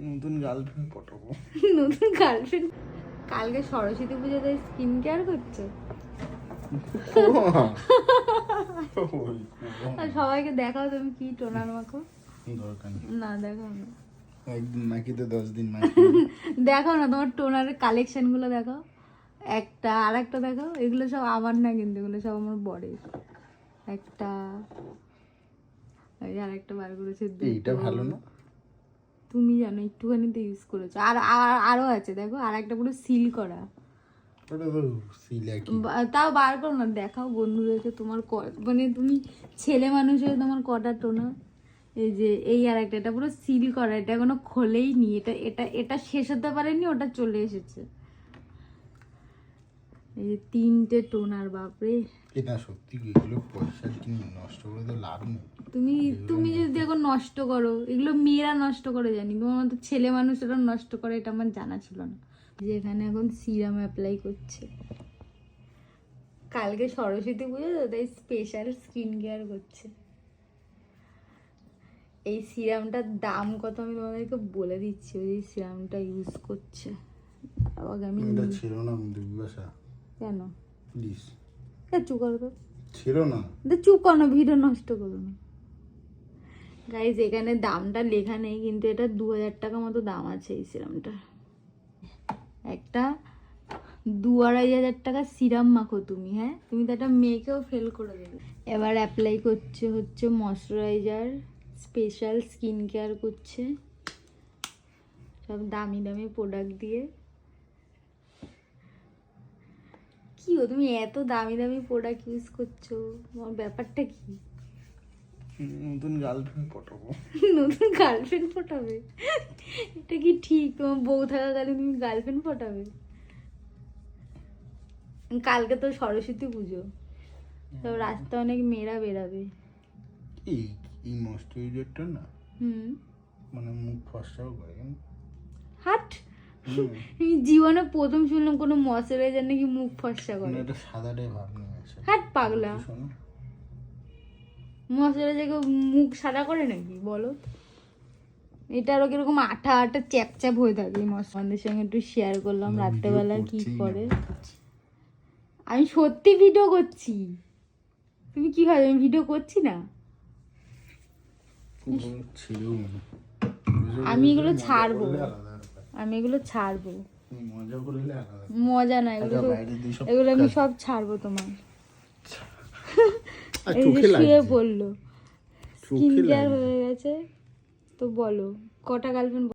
নতুন গার্লফ্রেন্ড পটাবো। নতুন গার্লফ্রেন্ড? কালকে সরস্বতী পুজোতে স্কিন কেয়ার করছো? আর সবাইকে দেখাও তুমি কি টোনার মাখো। দরকার নেই, না দেখাও না, একদিন মাখিতে 10 দিন মাখি। দেখাও না তোমার টোনারের কালেকশন গুলো দেখাও, একটা আর একটা দেখাও। এগুলো সব আমার না কিন্তু, এগুলো সব আমার বরের। একটা আর একটা বার করেছে, এইটা ভালো না? তুমি জানো একটুখানি তো ইউজ করেছো। আর আরো আছে দেখো, আর একটা পুরো সিল করা। ওটা তো সিলা কি? তাও বার করো না, দেখাও বন্ধুদেরকে তোমার মানে তুমি ছেলে মানুষ হয়ে তোমার কটা টোনা। এই যে এই আর একটা, এটা পুরো সিল করা, এটা এখনো খোলেই নি। এটা এটা এটা শেষ হতে পারেনি, ওটা চলে এসেছে। এই যে 3টে টোনার, বাপরে। এটা সত্যি এগুলো পয়সা কিনে নষ্ট করে তো লাভ নেই। তুমি তুমি যদি এখন নষ্ট করো, এগুলো মেয়েরা নষ্ট করে জানি, তোমার মতো ছেলে মানুষেরা নষ্ট করে এটা আমার জানা ছিল না। যেখানে এখন সিরাম অ্যাপ্লাই করছে, কালকে সরস্বতী পুজো তো, তাই স্পেশাল স্কিন কেয়ার করছে। এই সিরামটার দাম কত আমি তোমাদেরকে বলে দিচ্ছি, ওই সিরামটা ইউজ করছে। আবার আমি এটা ছিল না কিন্তু বিপাশা, কেন প্লিজ চুপ করো তো, ছিল না। চুপ করো না, ভিডিও নষ্ট করো না। গাইজ এখানে দামটা লেখা নেই, কিন্তু এটা 2000 টাকা মতো দাম আছে এই সিরামটা। একটা 2-2500 টাকা সিরাম মাখো তুমি, হ্যাঁ তুমি তো একটা মেয়েকেও ফেল করে দেবে। এবার অ্যাপ্লাই করছে হচ্ছে ময়শ্চারাইজার, স্পেশাল স্কিন কেয়ার করছে, সব দামি দামি প্রোডাক্ট দিয়ে। কি গো তুমি এত দামি দামি প্রোডাক্ট ইউজ করছো, তোমার ব্যাপারটা কি? নতুন গার্লফ্রেন্ড পটাবো। নতুন গার্লফ্রেন্ড পটাবে? এটা কি ঠিক? তোমার বউ থাকাকালীন তুমি গার্লফ্রেন্ড পটাবে? কালকে তো সরস্বতী পুজো, সব রাস্তায় অনেক মেয়েরা বেরাবে। এই এই ময়শ্চারাইজারটা না মানে মুখ ফর্সাও করে। হাট, আমি জীবনে প্রথম শুনলাম কোনো ময়শ্চারাইজার নাকি মুখ ফর্সা করে। এটা সাদাটাই ভাব নিয়ে আসে। হাট পাগলা, শোনো, ময়শ্চারাইজার মুখ সাদা করে নাকি বলো? এটা আরো কিরকম আঠা আঠা চ্যাপচ্যাপ হয়ে থাকে। আমাদের সঙ্গে একটু শেয়ার করলাম রাত্রেবেলা কি করে। আমি সত্যি ভিডিও করছি, তুমি কি হয় আমি ভিডিও করছি না? আমি এগুলো ছাড়বো, আমি এগুলো ছাড়বো। মজা করলে আলাদা। মজা না, এগুলো এগুলো আমি সব ছাড়বো তোমার। এই যে শুয়ে পড়লো, স্কিন কেয়ার হয়ে গেছে। তো বলো কটা গার্লফ্রেন্ড